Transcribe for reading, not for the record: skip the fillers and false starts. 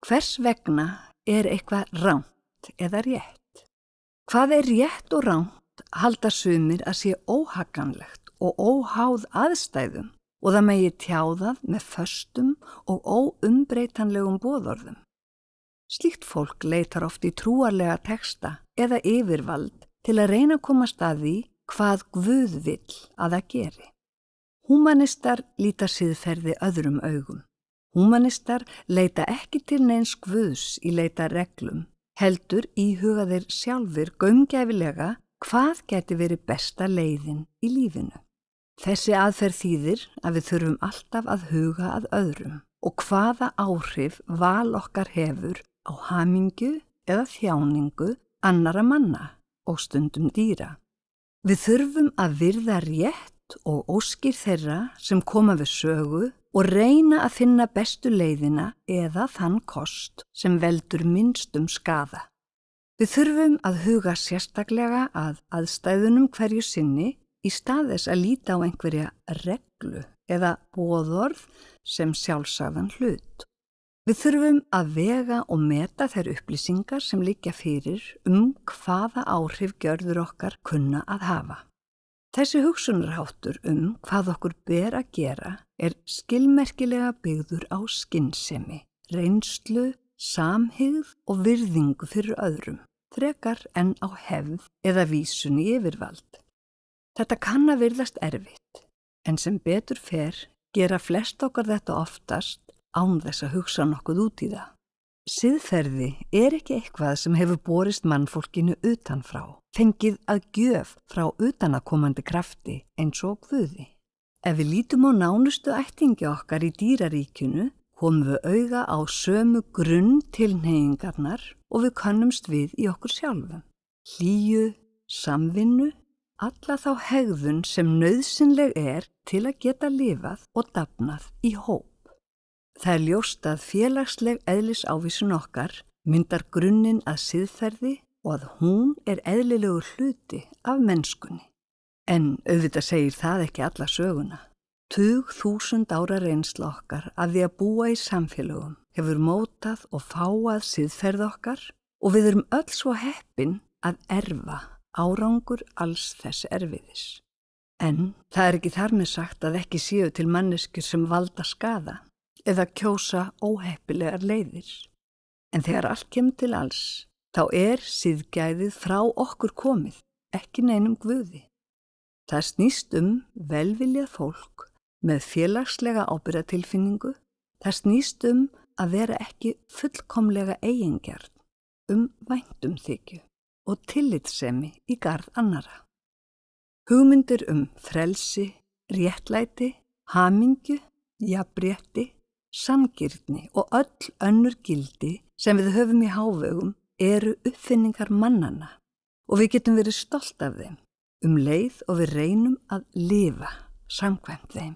Hvers vegna er eitthvað rangt eða rétt? Hvað er rétt og rangt halda sumir að sé óhagganlegt og óháð aðstæðum og það megi tjáðað með föstum og óumbreytanlegum boðorðum. Slíkt fólk leitar oft í trúarlega texta eða yfirvald til að reyna að komast að því hvað Guð vill að það geri. Húmanistar líta siðferði öðrum augum. Húmanistar leita ekki til neins Guðs í leita reglum, heldur íhuga þeir sjálfur gaumgæfilega hvað geti verið besta leiðin í lífinu. Þessi aðferð þýðir að við þurfum alltaf að huga að öðrum og hvaða áhrif val okkar hefur á hamingju eða þjáningu annara manna og stundum dýra. Við þurfum að virða rétt og óskir þeirra sem koma við sögu og reyna að finna bestu leiðina eða þann kost sem veldur minnstum skaða. Við þurfum að huga sérstaklega að aðstæðunum hverju sinni í stað þess að líta á einhverja reglu eða boðorð sem sjálfsagðan hlut. Við þurfum að vega og meta þær upplýsingar sem liggja fyrir hvaða áhrif gjörðir okkar kunna að hafa. Þessi hugsunarháttur hvað okkur ber að gera er skilmerkilega byggður á skynsemi, reynslu, samhygð og virðingu fyrir öðrum, frekar en á hefð eða vísun í yfirvald. Þetta kann að virðast erfitt, en sem betur fer gera flest okkar þetta oftast án þess að hugsa nokkuð út í það. Siðferði er ekki eitthvað sem hefur borist mannfólkinu utanfrá, fengið að gjöf frá utanakomandi krafti eins og Guði. Ef við lítum á nánustu ættingi okkar í dýraríkinu, komum við auga á sömu grunntilhneigingarnar og við könnumst við í okkur sjálfum. Hlýju, samvinnu, alla þá hegðun sem nauðsynleg er til að geta lifað og dafnað í hóp. Það er ljóst að félagsleg eðlisávísun okkar myndar grunninn að siðferði og að hún er eðlilegur hluti af mennskunni. En auðvitað segir það ekki alla söguna. 10.000 ára reynsla okkar af því að búa í samfélögum hefur mótað og fáað siðferð okkar og við erum öll svo heppin að erfa árangur alls þess erfiðis. En það er ekki þar með sagt að ekki séu til manneskjur sem valda skaða eða kjósa óheppilegar leiðir. En þegar allt kemur til alls, þá er siðgæðið frá okkur komið, ekki neinum Guði. Það snýst velviljað fólk með félagslega ábyrgðartilfinningu, það snýst að vera ekki fullkomlega eigingjarn, væntumþykju og tillitssemi í garð annara. Hugmyndir frelsi, réttlæti, hamingju, jafnrétti, sanngirni og öll önnur gildi sem við höfum í hávegum eru uppfinningar mannanna og við getum verið stolt af þeim leið og við reynum að lifa samkvæmt þeim.